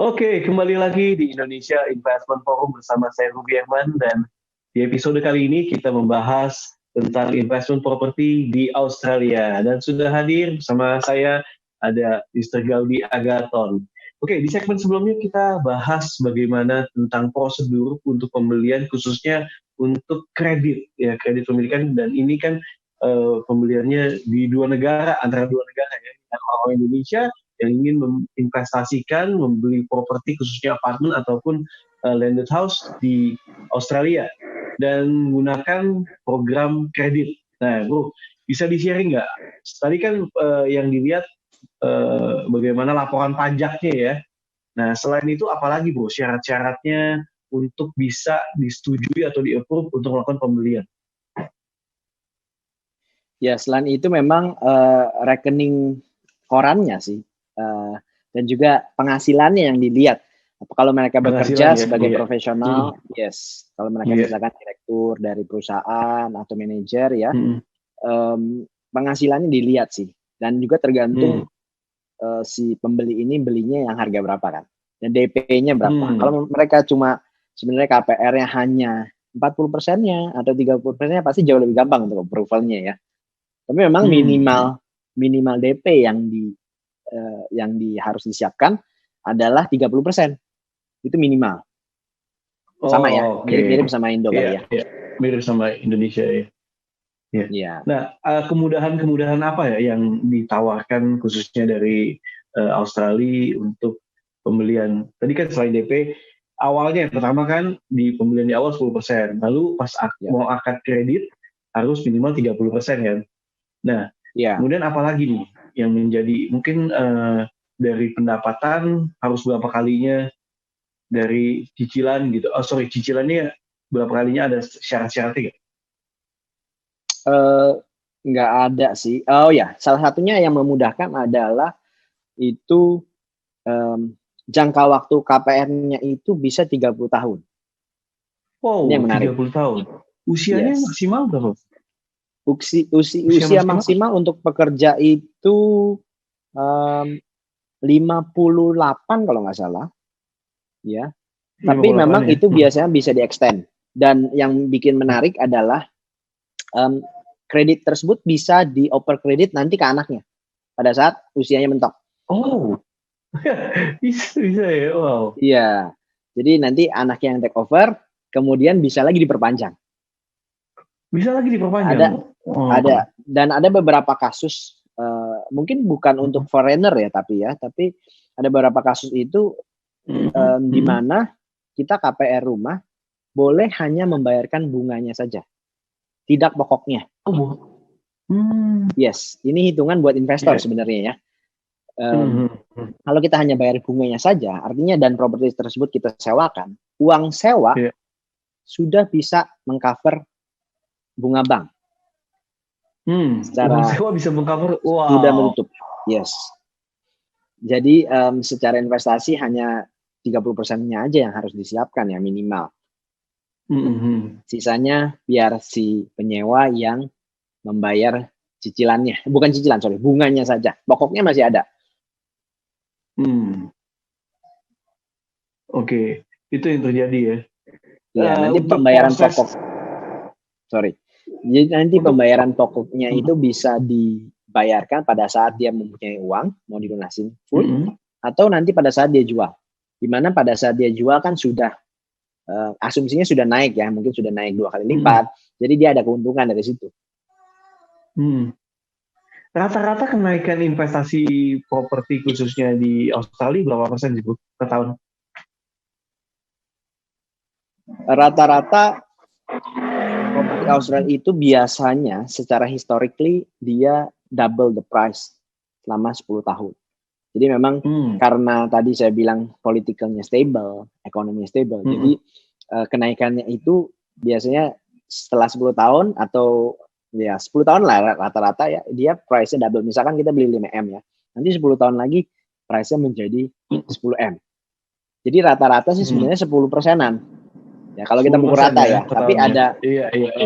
Oke, kembali lagi di Indonesia Investment Forum bersama saya Ruby Herman, dan di episode kali ini kita membahas tentang investment properti di Australia, dan sudah hadir bersama saya ada Mr. Gaudi Agaton. Oke, di segmen sebelumnya kita bahas bagaimana tentang prosedur untuk pembelian khususnya untuk kredit, ya kredit pemilikan, dan ini kan pembeliannya di dua negara, antara dua negara ya, orang Indonesia yang ingin menginvestasikan, membeli properti khususnya apartemen ataupun landed house di Australia dan menggunakan program kredit. Nah, Bro, bisa di-sharing nggak? Tadi kan yang dilihat bagaimana laporan pajaknya ya. Nah, selain itu apalagi Bro syarat-syaratnya untuk bisa disetujui atau di-approve untuk melakukan pembelian? Ya, selain itu memang rekening korannya sih, dan juga penghasilannya yang dilihat. Kalau mereka bekerja sebagai profesional, yes. Kalau mereka misalkan direktur dari perusahaan atau manajer ya, penghasilannya dilihat sih. Dan juga tergantung si pembeli ini belinya yang harga berapa kan, dan DP-nya berapa. Kalau mereka cuma sebenarnya KPR-nya hanya 40%-nya atau 30%-nya pasti jauh lebih gampang untuk approval-nya ya. Tapi memang minimal DP yang harus disiapkan adalah 30%. Itu minimal. Sama ya, mirip-mirip sama Indo kali ya. Mirip sama Indonesia ya. Yeah. Nah, kemudahan-kemudahan apa ya yang ditawarkan khususnya dari Australia untuk pembelian? Tadi kan selain DP, awalnya yang pertama kan di pembelian di awal 10%, lalu pas mau akad kredit harus minimal 30% kan? Nah, kemudian apa lagi nih yang menjadi mungkin dari pendapatan harus berapa kalinya, dari cicilan gitu. Cicilannya berapa kalinya, ada syarat-syaratnya nggak? Nggak ada sih. Oh ya, salah satunya yang memudahkan adalah itu jangka waktu KPR-nya itu bisa 30 tahun. Wow, ini yang menarik. 30 tahun. Usianya maksimal berapa? Usia maksimal untuk pekerja itu 58 kalau nggak salah. Ya. Tapi memang ya? Itu biasanya bisa di-extend. Dan yang bikin menarik adalah kredit tersebut bisa di-over kredit nanti ke anaknya pada saat usianya mentok. Oh, bisa ya, wow. Iya, jadi nanti anaknya yang take over, kemudian bisa lagi diperpanjang. Bisa lagi diperpanjang? Ada. Dan ada beberapa kasus, mungkin bukan untuk foreigner ya, tapi ada beberapa kasus itu di mana kita KPR rumah boleh hanya membayarkan bunganya saja, tidak pokoknya. Yes, ini hitungan buat investor sebenarnya ya. Kalau kita hanya bayar bunganya saja, artinya dan properti tersebut kita sewakan, uang sewa sudah bisa mengcover bunga bank. Uang sewa bisa mengcover, wow. Sudah menutup, yes. Jadi secara investasi hanya 30%-nya aja yang harus disiapkan ya minimal. Sisanya biar si penyewa yang membayar cicilannya, bukan cicilan, bunganya saja. Pokoknya masih ada. Oke, itu yang terjadi ya. Ya, nanti pembayaran pokok. Jadi nanti pembayaran pokoknya itu bisa dibayarkan pada saat dia mempunyai uang, mau dilunasin full, atau nanti pada saat dia jual. Dimana pada saat dia jual kan sudah, asumsinya sudah naik ya, mungkin sudah naik 2 kali lipat. Jadi dia ada keuntungan dari situ. Rata-rata kenaikan investasi properti khususnya di Australia berapa persen sih, Bu, per tahun? Rata-rata properti Australia itu biasanya secara historically dia double the price selama 10 tahun. Jadi memang karena tadi saya bilang politicalnya stable, ekonominya stable, jadi kenaikannya itu biasanya setelah 10 tahun atau ya 10 tahun lah rata-rata ya, dia price-nya double. Misalkan kita beli 5M ya, nanti 10 tahun lagi price-nya menjadi 10M. Jadi rata-rata sih sebenarnya 10%-an. Ya kalau kita pukul rata ya, tapi ada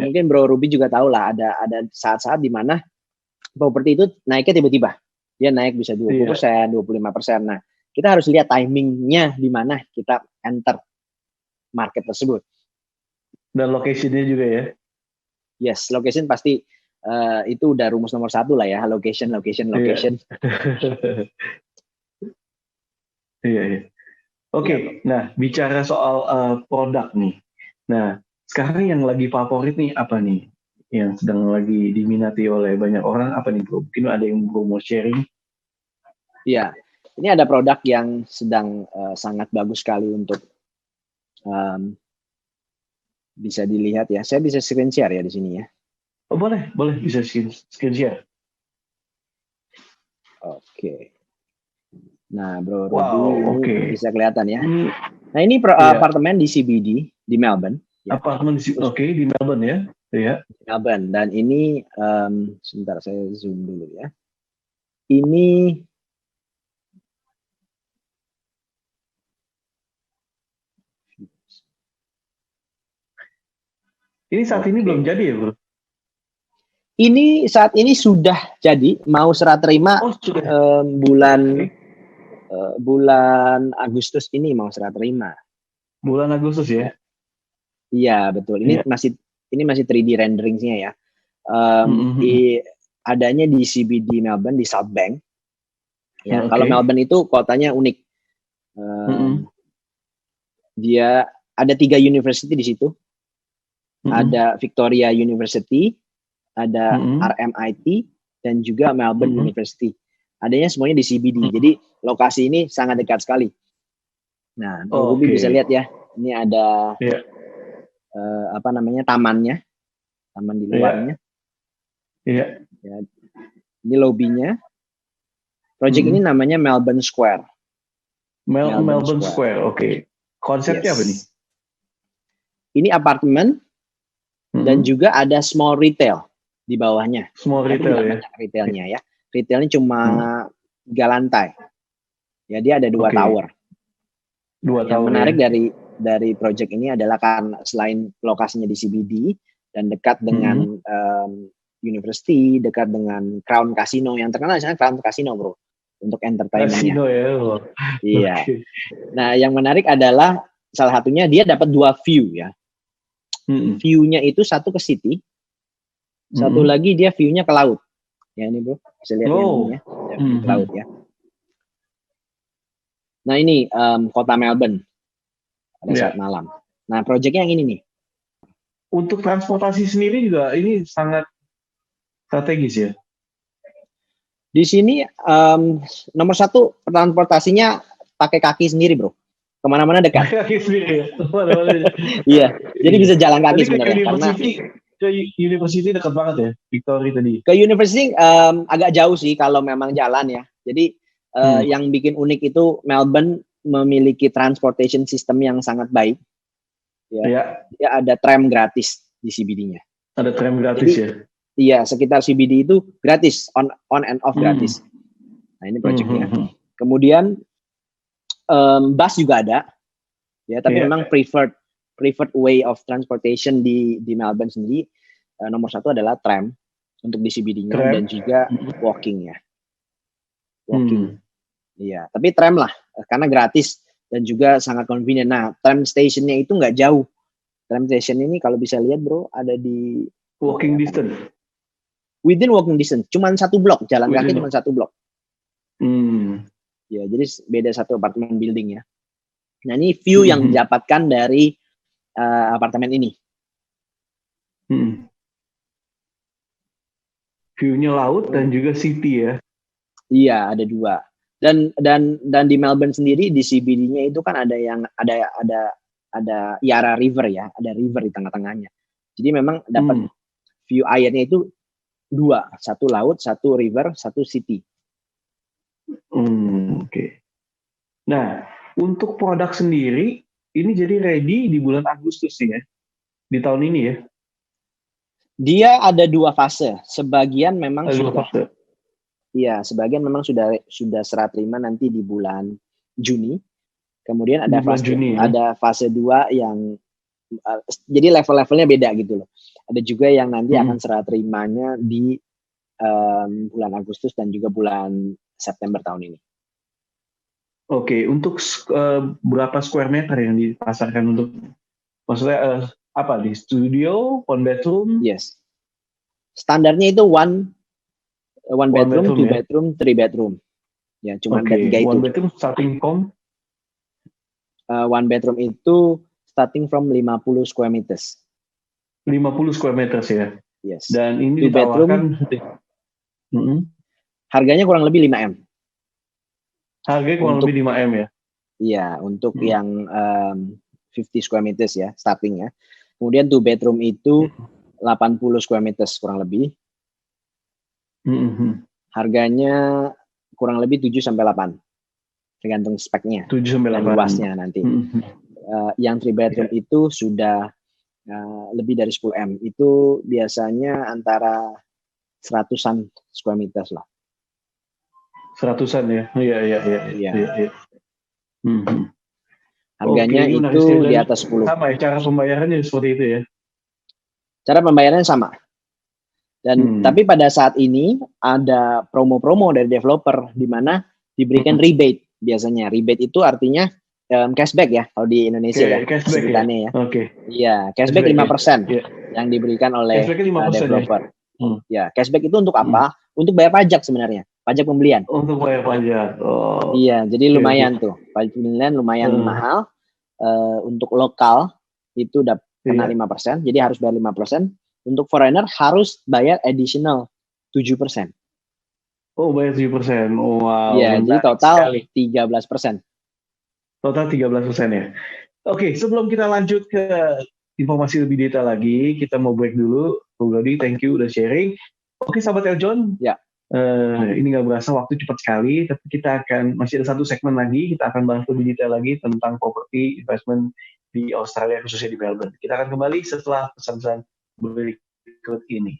mungkin Bro Ruby juga tahu lah, ada saat-saat di mana properti itu naiknya tiba-tiba. Dia naik bisa 20%, 25%. Nah, kita harus lihat timingnya di mana kita enter market tersebut. Dan location-nya juga ya. Yes, location pasti itu udah rumus nomor 1 lah ya, location. Iya. Oke, nah bicara soal produk nih. Nah, sekarang yang lagi favorit nih apa nih? Yang sedang lagi diminati oleh banyak orang apa nih bro? Mungkin ada yang mau sharing? Iya, ini ada produk yang sedang sangat bagus sekali untuk bisa dilihat ya. Saya bisa screen share ya di sini ya. Oh boleh bisa screen share. Oke. Nah, Bro Wow, Rudy ini bisa kelihatan ya. Nah, ini apartemen di CBD di Melbourne. Ya. Apartemen di di Melbourne ya. Iya. Melbourne, dan ini sebentar saya zoom dulu ya. Ini saat ini belum jadi ya, Bro? Ini saat ini sudah jadi, mau serah terima bulan Agustus ini mau serah terima. Bulan Agustus ya? Iya, betul. Ini masih 3D renderingsnya ya. Adanya di CBD Melbourne di South Bank. Ya, kalau Melbourne itu kotanya unik. Dia ada 3 university di situ. Ada Victoria University, ada RMIT, dan juga Melbourne University. Adanya semuanya di CBD. Jadi lokasi ini sangat dekat sekali. Nah, Ruby bisa lihat ya. Ini ada tamannya, taman di luarnya. Iya. Ya, ini lobbynya. Project ini namanya Melbourne Square. Melbourne Square. Oke. Konsepnya apa nih? Ini apartemen dan juga ada small retail di bawahnya. Small retail ya. Retailnya ya. Retailnya cuma 3 lantai. Ya, dia ada 2 tower. Yang menarik dari project ini adalah karena selain lokasinya di CBD dan dekat dengan university, dekat dengan Crown Casino yang terkenal di sana, Crown Casino, Bro, untuk entertainment-nya. Casino ya. Iya. Nah, yang menarik adalah salah satunya dia dapat 2 view ya. View-nya itu satu ke city, satu lagi dia view-nya ke laut. Ya ini Bro, bisa lihat yang ini ya, ke laut ya. Nah ini kota Melbourne pada saat malam. Nah proyeknya yang ini nih. Untuk transportasi sendiri juga ini sangat strategis ya. Di sini nomor 1 transportasinya pakai kaki sendiri Bro. Kemana-mana dekat. Kaki sendiri ya. Iya. Jadi bisa jalan kaki sebenarnya. Ke university dekat banget ya, Victoria tadi. Ke university agak jauh sih kalau memang jalan ya. Jadi yang bikin unik itu Melbourne memiliki transportation system yang sangat baik. Ya. Dia ada tram gratis di CBD-nya. Ada tram gratis. Jadi, ya. Iya, sekitar CBD itu gratis, on and off gratis. Nah ini projectnya. Kemudian bus juga ada, ya. Tapi memang preferred way of transportation di Melbourne sendiri nomor 1 adalah tram untuk di CBD-nya dan juga walking ya. Walking. Iya, tapi tram lah karena gratis dan juga sangat convenient. Nah, tram station-nya itu nggak jauh. Tram station ini kalau bisa lihat Bro ada di walking distance. Within walking distance, cuma 1 blok, jalan kaki cuma 1 blok. Ya, jadi beda 1 apartemen building ya. Nah, ini view yang didapatkan dari apartemen ini. View-nya laut dan juga city ya. Iya, ada 2. Dan di Melbourne sendiri di CBD-nya itu kan ada yang ada Yarra River ya, ada river di tengah-tengahnya. Jadi memang dapat view airnya itu 2, 1 laut, 1 river, 1 city. Oke. Nah, untuk produk sendiri ini jadi ready di bulan Agustus ya, di tahun ini ya. Dia ada 2 fase. Sebagian memang sudah. Iya, sebagian memang sudah serah terima nanti di bulan Juni. Kemudian ada fase 2 yang jadi level-levelnya beda gitu loh. Ada juga yang nanti akan serah terimanya di bulan Agustus dan juga bulan September tahun ini. Oke, untuk berapa square meter yang dipasarkan untuk, maksudnya apa di studio, one bedroom? Yes. Standarnya itu one bedroom, two ya? bedroom, three bedroom. Ya, cuma ada 3 itu. One bedroom starting from? One bedroom itu starting from 50 square meters. 50 square meters ya? Yes. Dan ini two bedroom, harganya kurang lebih 5M. Harganya kurang lebih 5M ya? Iya, untuk yang 50 square meters ya, starting ya. Kemudian two bedroom itu 80 square meters kurang lebih. Harganya kurang lebih 7-8. Tergantung speknya. 7-8. Dan luasnya nanti. Yang three bedroom itu sudah lebih dari 10M. Itu biasanya antara 100-an square meters lah. 100-an ya? Iya. Harganya itu di atas 10. Sama ya, cara pembayarannya seperti itu ya? Cara pembayarannya sama. Dan tapi pada saat ini ada promo-promo dari developer di mana diberikan rebate biasanya. Rebate itu artinya cashback ya kalau di Indonesia ya. Cashback ya? Iya, cashback 5% yang diberikan oleh developer. Ya, cashback itu untuk apa? Untuk bayar pajak sebenarnya. Pajak pembelian. Untuk bayar pajak. Iya, jadi lumayan tuh. Pajak pembelian lumayan mahal. Untuk lokal itu udah kena 5%, jadi harus bayar 5%. Untuk foreigner harus bayar additional 7%. Oh, bayar 7%. Wow. Iya, jadi total 13%. Total 13% ya. Oke, sebelum kita lanjut ke informasi lebih detail lagi, kita mau break dulu. Bung Dodi, thank you udah sharing. Oke, sahabat Eljon. Ya. Ini nggak berasa waktu cepat sekali, tapi kita akan masih ada satu segmen lagi. Kita akan bahas lebih detail lagi tentang properti investment di Australia, khususnya di Melbourne. Kita akan kembali setelah pesan-pesan berikut ini.